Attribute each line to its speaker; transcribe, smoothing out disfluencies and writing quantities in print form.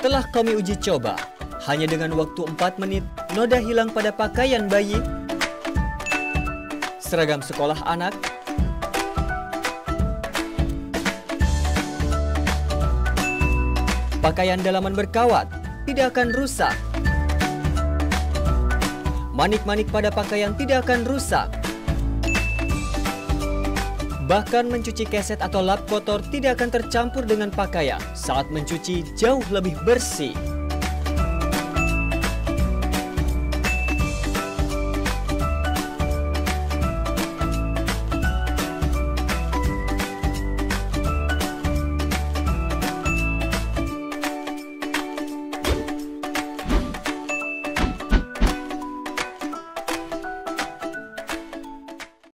Speaker 1: Telah kami uji coba, hanya dengan waktu 4 menit, noda hilang pada pakaian bayi, seragam sekolah anak, pakaian dalaman berkawat tidak akan rusak, manik-manik pada pakaian tidak akan rusak, bahkan mencuci keset atau lap kotor tidak akan tercampur dengan pakaian saat mencuci jauh lebih bersih.